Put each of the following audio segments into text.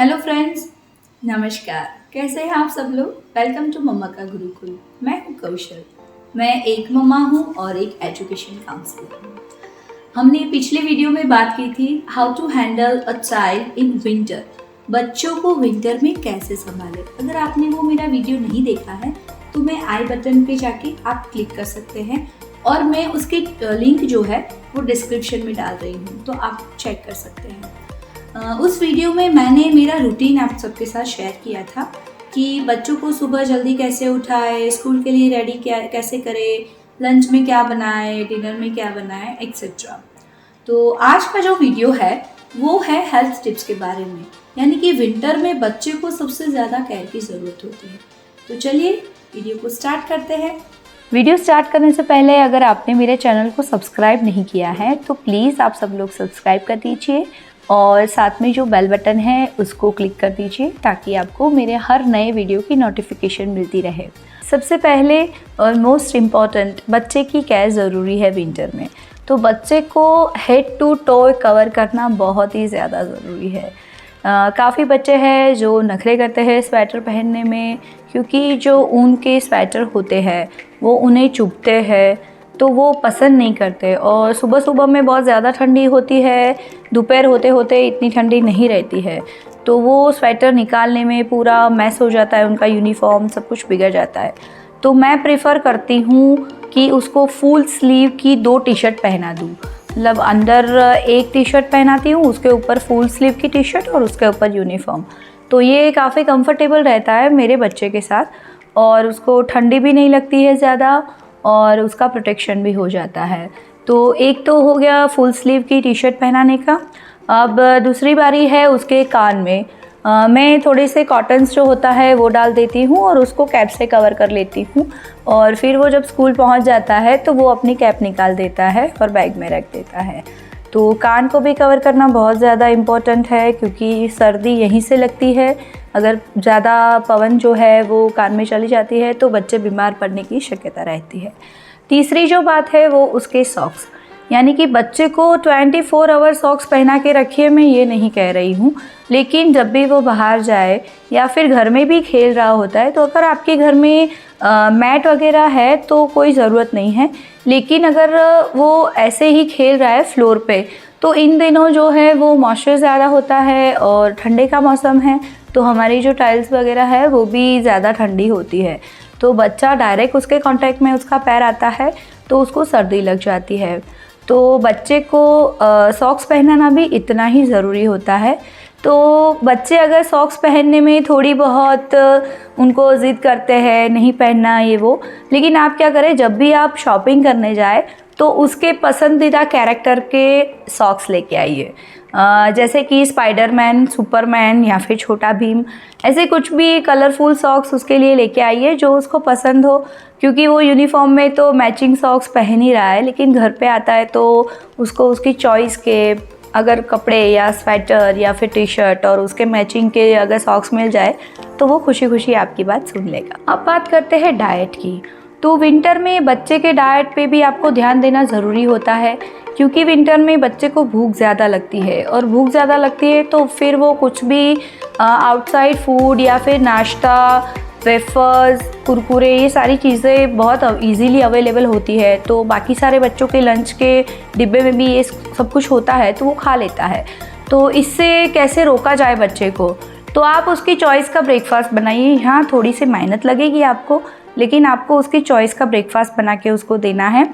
Hello friends, नमस्कार। कैसे हैं आप सब लोग। वेलकम टू मम्मा का गुरुकुल। मैं हूँ कौशल। मैं एक मम्मा हूँ और एक एजुकेशन काउंसलर हूँ। हमने पिछले वीडियो में बात की थी how to handle a child in winter. बच्चों को विंटर में कैसे संभालें। अगर आपने वो मेरा वीडियो नहीं देखा है तो मैं आई बटन पे जाके आप क्लिक कर सकते हैं और मैं उसकी लिंक जो है वो डिस्क्रिप्शन में डाल रही हूँ, तो आप चेक कर सकते हैं। उस वीडियो में मैंने मेरा रूटीन आप सबके साथ शेयर किया था कि बच्चों को सुबह जल्दी कैसे उठाए, स्कूल के लिए रेडी कैसे करें, लंच में क्या बनाए, डिनर में क्या बनाए, एक्सेट्रा। तो आज का जो वीडियो है वो है हेल्थ टिप्स के बारे में, यानी कि विंटर में बच्चे को सबसे ज़्यादा केयर की ज़रूरत होती है। तो चलिए वीडियो को स्टार्ट करते हैं। वीडियो स्टार्ट करने से पहले अगर आपने मेरे चैनल को सब्सक्राइब नहीं किया है तो प्लीज़ आप सब लोग सब्सक्राइब कर दीजिए और साथ में जो बेल बटन है उसको क्लिक कर दीजिए ताकि आपको मेरे हर नए वीडियो की नोटिफिकेशन मिलती रहे। सबसे पहले और मोस्ट इम्पॉर्टेंट, बच्चे की केयर ज़रूरी है विंटर में। तो बच्चे को हेड टू टो कवर करना बहुत ही ज़्यादा ज़रूरी है। काफ़ी बच्चे हैं जो नखरे करते हैं स्वेटर पहनने में, क्योंकि जो ऊन के स्वेटर होते हैं वो उन्हें चुभते हैं, तो वो पसंद नहीं करते। और सुबह सुबह में बहुत ज़्यादा ठंडी होती है, दोपहर होते होते इतनी ठंडी नहीं रहती है, तो वो स्वेटर निकालने में पूरा मैस हो जाता है, उनका यूनिफॉर्म सब कुछ बिगड़ जाता है। तो मैं प्रेफर करती हूँ कि उसको फुल स्लीव की 2 टी शर्ट पहना दूँ। मतलब अंदर एक टी शर्ट पहनाती हूँ, उसके ऊपर फुल स्लीव की टी शर्ट और उसके ऊपर यूनिफॉर्म। तो ये काफ़ी कंफर्टेबल रहता है मेरे बच्चे के साथ और उसको ठंडी भी नहीं लगती है ज़्यादा और उसका प्रोटेक्शन भी हो जाता है। तो एक तो हो गया फुल स्लीव की टी शर्ट पहनाने का। अब दूसरी बारी है उसके कान में। मैं थोड़े से कॉटन्स जो होता है वो डाल देती हूँ और उसको कैप से कवर कर लेती हूँ और फिर वो जब स्कूल पहुँच जाता है तो वो अपनी कैप निकाल देता है और बैग में रख देता है। तो कान को भी कवर करना बहुत ज़्यादा इम्पोर्टेंट है क्योंकि सर्दी यहीं से लगती है। अगर ज़्यादा पवन जो है वो कान में चली जाती है तो बच्चे बीमार पड़ने की शक्यता रहती है। तीसरी जो बात है वो उसके सॉक्स, यानी कि बच्चे को 24 आवर सॉक्स पहना के रखिए, मैं ये नहीं कह रही हूँ, लेकिन जब भी वो बाहर जाए या फिर घर में भी खेल रहा होता है तो अगर आपके घर में मैट वगैरह है तो कोई ज़रूरत नहीं है, लेकिन अगर वो ऐसे ही खेल रहा है फ्लोर पे तो इन दिनों जो है वो मॉइस्चर ज़्यादा होता है और ठंडे का मौसम है तो हमारी जो टाइल्स वगैरह है वो भी ज़्यादा ठंडी होती है। तो बच्चा डायरेक्ट उसके कांटेक्ट में उसका पैर आता है तो उसको सर्दी लग जाती है। तो बच्चे को सॉक्स पहनाना भी इतना ही ज़रूरी होता है। तो बच्चे अगर सॉक्स पहनने में थोड़ी बहुत उनको ज़िद करते हैं नहीं पहनना ये वो, लेकिन आप क्या करें, जब भी आप शॉपिंग करने जाए तो उसके पसंदीदा कैरेक्टर के सॉक्स लेके आइए। जैसे कि स्पाइडरमैन, सुपरमैन या फिर छोटा भीम, ऐसे कुछ भी कलरफुल सॉक्स उसके लिए लेके आइए जो उसको पसंद हो, क्योंकि वो यूनिफॉर्म में तो मैचिंग सॉक्स पहन ही रहा है, लेकिन घर पे आता है तो उसको उसकी चॉइस के अगर कपड़े या स्वेटर या फिर टी शर्ट और उसके मैचिंग के अगर सॉक्स मिल जाए तो वो खुशी खुशी आपकी बात सुन लेगा। अब बात करते हैं डाइट की। तो विंटर में बच्चे के डाइट पे भी आपको ध्यान देना ज़रूरी होता है, क्योंकि विंटर में बच्चे को भूख ज़्यादा लगती है और भूख ज़्यादा लगती है तो फिर वो कुछ भी आउटसाइड फूड या फिर नाश्ता, वेफर्स, कुरकुरे, ये सारी चीज़ें बहुत इजीली अवेलेबल होती है, तो बाकी सारे बच्चों के लंच के डिब्बे में भी ये सब कुछ होता है तो वो खा लेता है। तो इससे कैसे रोका जाए बच्चे को, तो आप उसकी चॉइस का ब्रेकफास्ट बनाइए। यहाँ थोड़ी सी मेहनत लगेगी आपको, लेकिन आपको उसकी चॉइस का ब्रेकफास्ट बना के उसको देना है।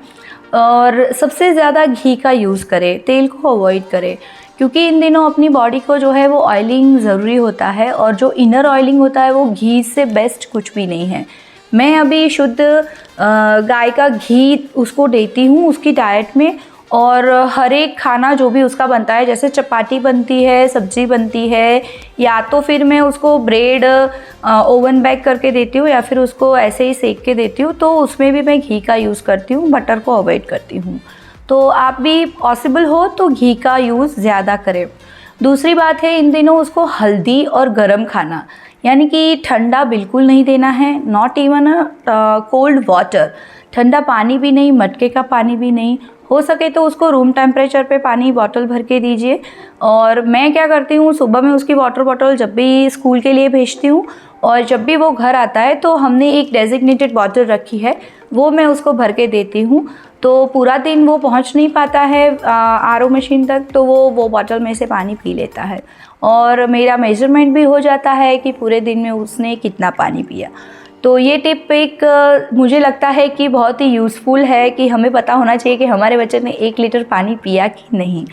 और सबसे ज़्यादा घी का यूज़ करें, तेल को अवॉइड करें, क्योंकि इन दिनों अपनी बॉडी को जो है वो ऑयलिंग ज़रूरी होता है और जो इनर ऑयलिंग होता है वो घी से बेस्ट कुछ भी नहीं है। मैं अभी शुद्ध गाय का घी उसको देती हूँ उसकी डाइट में, और हर एक खाना जो भी उसका बनता है, जैसे चपाती बनती है, सब्जी बनती है, या तो फिर मैं उसको ब्रेड ओवन बेक करके देती हूँ या फिर उसको ऐसे ही सेक के देती हूँ, तो उसमें भी मैं घी का यूज़ करती हूँ, बटर को अवॉइड करती हूँ। तो आप भी पॉसिबल हो तो घी का यूज़ ज़्यादा करें। दूसरी बात है, इन दिनों उसको हल्दी और गरम खाना, यानी कि ठंडा बिल्कुल नहीं देना है, नॉट इवन कोल्ड वाटर, ठंडा पानी भी नहीं, मटके का पानी भी नहीं, हो सके तो उसको रूम टेम्परेचर पे पानी बॉटल भर के दीजिए। और मैं क्या करती हूँ, सुबह में उसकी वाटर बॉटल जब भी स्कूल के लिए भेजती हूँ और जब भी वो घर आता है तो हमने एक डेजिग्नेटेड बॉटल रखी है, वो मैं उसको भर के देती हूँ। तो पूरा दिन वो पहुँच नहीं पाता है आरओ मशीन तक, तो वो बॉटल में से पानी पी लेता है और मेरा मेजरमेंट भी हो जाता है कि पूरे दिन में उसने कितना पानी पिया। तो ये टिप एक मुझे लगता है कि बहुत ही यूज़फुल है कि हमें पता होना चाहिए कि हमारे बच्चे ने 1 लीटर पानी पिया कि नहीं।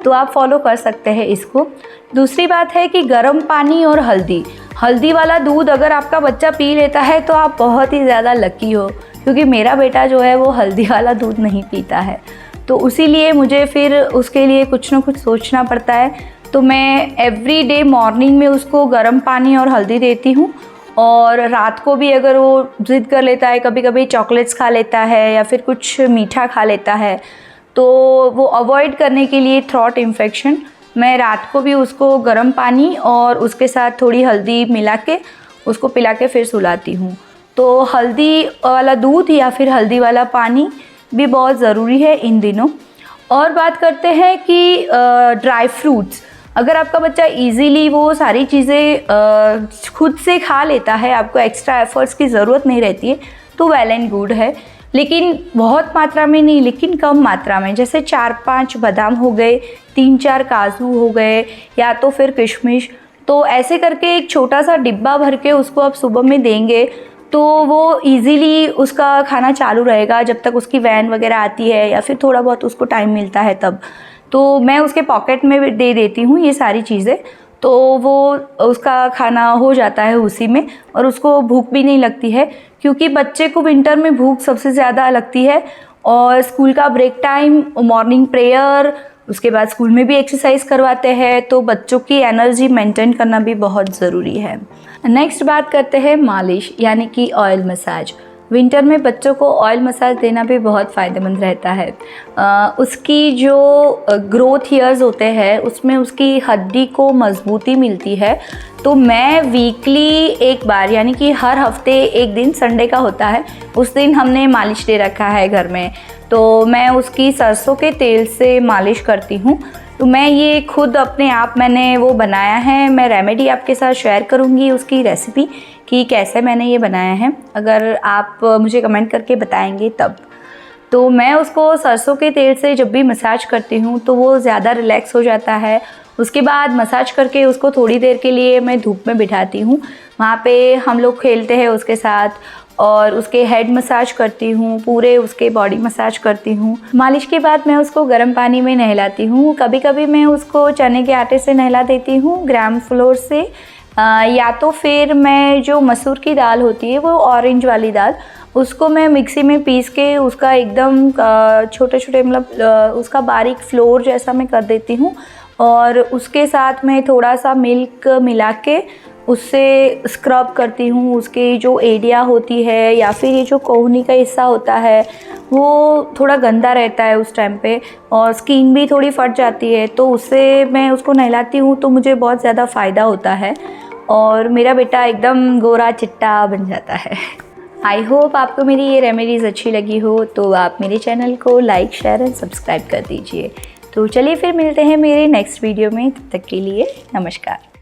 तो आप फॉलो कर सकते हैं इसको। दूसरी बात है कि गर्म पानी और हल्दी वाला दूध अगर आपका बच्चा पी लेता है तो आप बहुत ही ज़्यादा लकी हो, क्योंकि मेरा बेटा जो है वो हल्दी वाला दूध नहीं पीता है। तो इसीलिए मुझे फिर उसके लिए कुछ ना कुछ सोचना पड़ता है। तो मैं एवरी डे मॉर्निंग में उसको गर्म पानी और हल्दी देती हूँ, और रात को भी अगर वो ज़िद कर लेता है, कभी कभी चॉकलेट्स खा लेता है या फिर कुछ मीठा खा लेता है, तो वो अवॉइड करने के लिए थ्रोट इन्फेक्शन, मैं रात को भी उसको गर्म पानी और उसके साथ थोड़ी हल्दी मिला के उसको पिला के फिर सुलाती हूँ। तो हल्दी वाला दूध या फिर हल्दी वाला पानी भी बहुत ज़रूरी है इन दिनों। और बात करते हैं कि ड्राई फ्रूट्स, अगर आपका बच्चा इजीली वो सारी चीज़ें खुद से खा लेता है, आपको एक्स्ट्रा एफर्ट्स की ज़रूरत नहीं रहती है, तो वेल एंड गुड है। लेकिन बहुत मात्रा में नहीं, लेकिन कम मात्रा में, जैसे 4-5 बादाम हो गए, 3-4 काजू हो गए, या तो फिर किशमिश। तो ऐसे करके एक छोटा सा डिब्बा भर के उसको आप सुबह में देंगे तो वो इजीली उसका खाना चालू रहेगा जब तक उसकी वैन वगैरह आती है या फिर थोड़ा बहुत उसको टाइम मिलता है तब। तो मैं उसके पॉकेट में दे देती हूँ ये सारी चीज़ें, तो वो उसका खाना हो जाता है उसी में और उसको भूख भी नहीं लगती है, क्योंकि बच्चे को विंटर में भूख सबसे ज़्यादा लगती है। और स्कूल का ब्रेक टाइम, मॉर्निंग प्रेयर, उसके बाद स्कूल में भी एक्सरसाइज करवाते हैं, तो बच्चों की एनर्जी मेंटेन करना भी बहुत ज़रूरी है। नेक्स्ट बात करते हैं मालिश यानी कि ऑयल मसाज। विंटर में बच्चों को ऑयल मसाज देना भी बहुत फ़ायदेमंद रहता है। उसकी जो ग्रोथ ईयर्स होते हैं उसमें उसकी हड्डी को मजबूती मिलती है। तो मैं वीकली एक बार, यानी कि हर हफ्ते एक दिन संडे का होता है, उस दिन हमने मालिश दे रखा है घर में। तो मैं उसकी सरसों के तेल से मालिश करती हूँ। तो मैं ये खुद अपने आप मैंने वो बनाया है, मैं रेमेडी आपके साथ शेयर करूँगी उसकी रेसिपी कि कैसे मैंने ये बनाया है, अगर आप मुझे कमेंट करके बताएंगे तब। तो मैं उसको सरसों के तेल से जब भी मसाज करती हूँ तो वो ज़्यादा रिलैक्स हो जाता है। उसके बाद मसाज करके उसको थोड़ी देर के लिए मैं धूप में बिठाती हूँ, वहाँ पे हम लोग खेलते हैं उसके साथ, और उसके हेड मसाज करती हूँ, पूरे उसके बॉडी मसाज करती हूँ। मालिश के बाद मैं उसको गर्म पानी में नहलाती हूँ। कभी कभी मैं उसको चने के आटे से नहला देती हूँ, ग्राम फ्लोर से, या तो फिर मैं जो मसूर की दाल होती है वो ऑरेंज वाली दाल, उसको मैं मिक्सी में पीस के उसका एकदम छोटे छोटे मतलब उसका बारीक फ्लोर जैसा मैं कर देती हूँ, और उसके साथ में थोड़ा सा मिल्क मिला के उससे स्क्रब करती हूँ। उसकी जो एडिया होती है या फिर ये जो कोहनी का हिस्सा होता है वो थोड़ा गंदा रहता है उस टाइम पे, और स्किन भी थोड़ी फट जाती है, तो उससे मैं उसको नहलाती हूँ तो मुझे बहुत ज़्यादा फ़ायदा होता है और मेरा बेटा एकदम गोरा चिट्टा बन जाता है। आई होप आपको मेरी ये रेमेडीज़ अच्छी लगी हो, तो आप मेरे चैनल को लाइक, शेयर एंड सब्सक्राइब कर दीजिए। तो चलिए फिर मिलते हैं मेरे नेक्स्ट वीडियो में, तब तक के लिए नमस्कार।